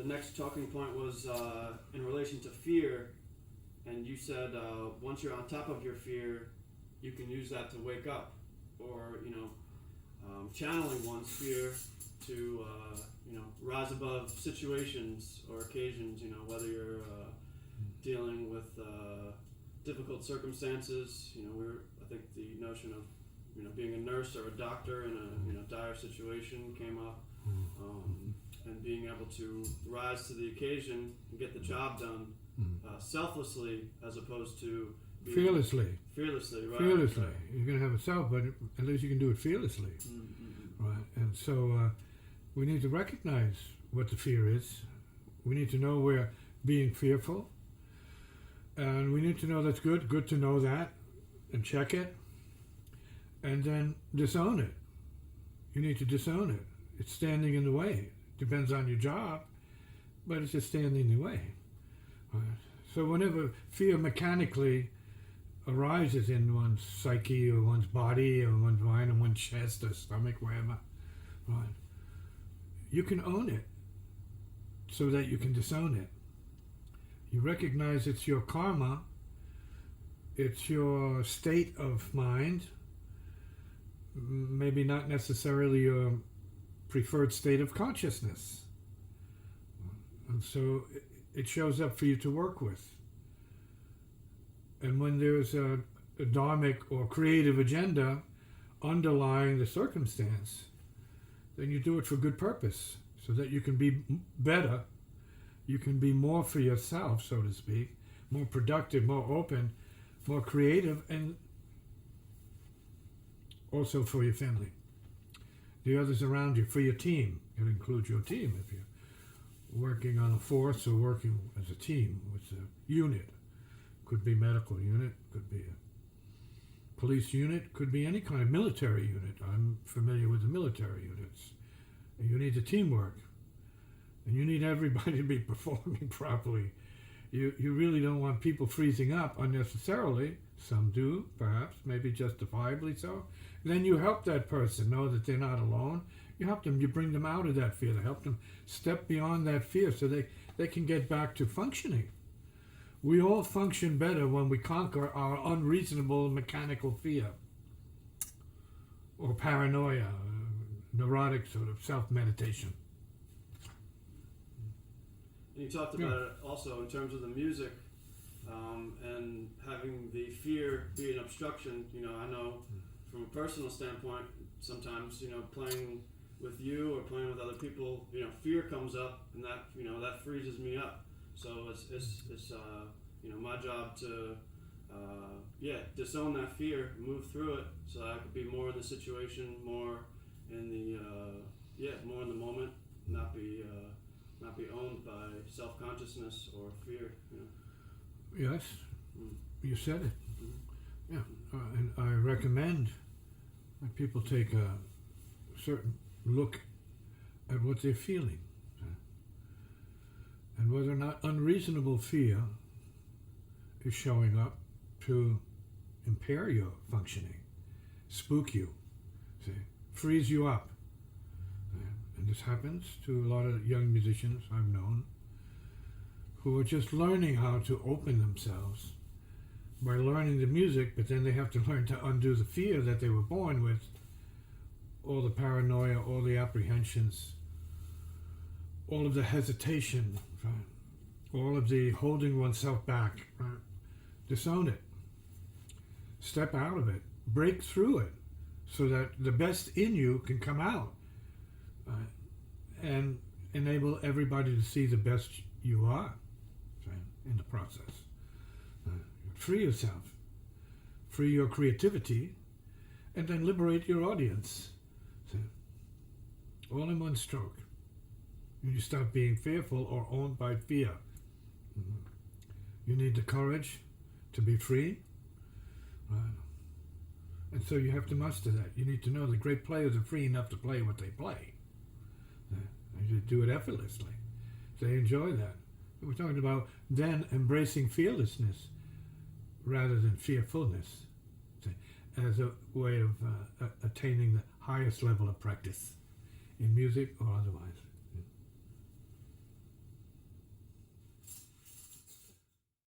next talking point was in relation to fear, and you said once you're on top of your fear, you can use that to wake up, or channeling one's fear to rise above situations or occasions. Whether you're dealing with difficult circumstances. I think the notion of being a nurse or a doctor in a dire situation came up, and being able to rise to the occasion and get the job done selflessly as opposed to fearlessly, right? Fearlessly. Right. You're going to have a self, but at least you can do it fearlessly, right? And so we need to recognize what the fear is. We need to know we're being fearful, and we need to know that's good. Good to know that, and check it, and then disown it. You need to disown it. It's standing in the way. Depends on your job, but it's just standing in the way. Right? So whenever fear mechanically arises in one's psyche or one's body or one's mind or one's chest or stomach, wherever, right, you can own it so that you can disown it. You recognize it's your karma, it's your state of mind, maybe not necessarily your preferred state of consciousness. And so it shows up for you to work with. And when there's a dharmic or creative agenda underlying the circumstance, then you do it for good purpose, so that you can be better, you can be more for yourself, so to speak, more productive, more open, more creative, and also for your family, the others around you, for your team. It includes your team if you're working on a force or working as a team with a unit. Could be medical unit, could be a police unit, could be any kind of military unit. I'm familiar with the military units. And you need the teamwork, and you need everybody to be performing properly. You really don't want people freezing up unnecessarily. Some do, perhaps, maybe justifiably so. Then you help that person know that they're not alone. You help them, you bring them out of that fear, to help them step beyond that fear so they can get back to functioning. We all function better when we conquer our unreasonable mechanical fear or paranoia, neurotic sort of self-meditation. And you talked about it also in terms of the music, and having the fear be an obstruction. I know from a personal standpoint, sometimes, playing with you or playing with other people, fear comes up, and that freezes me up. So it's my job to disown that fear, move through it, so that I could be more in the situation, more in the moment, not be owned by self-consciousness or fear. Yes, you said it. Yeah, and I recommend that people take a certain look at what they're feeling, and whether or not unreasonable fear is showing up to impair your functioning, spook you, freeze you up. And this happens to a lot of young musicians I've known who are just learning how to open themselves by learning the music, but then they have to learn to undo the fear that they were born with, all the paranoia, all the apprehensions, all of the hesitation, right? All of the holding oneself back. Right? Disown it. Step out of it. Break through it so that the best in you can come out, right? And enable everybody to see the best you are, right? In the process. Free yourself. Free your creativity, and then liberate your audience. All in one stroke. You stop being fearful or owned by fear. You need the courage to be free. And so you have to master that. You need to know that great players are free enough to play what they play. They do it effortlessly. They enjoy that. We're talking about then embracing fearlessness rather than fearfulness as a way of attaining the highest level of practice in music or otherwise.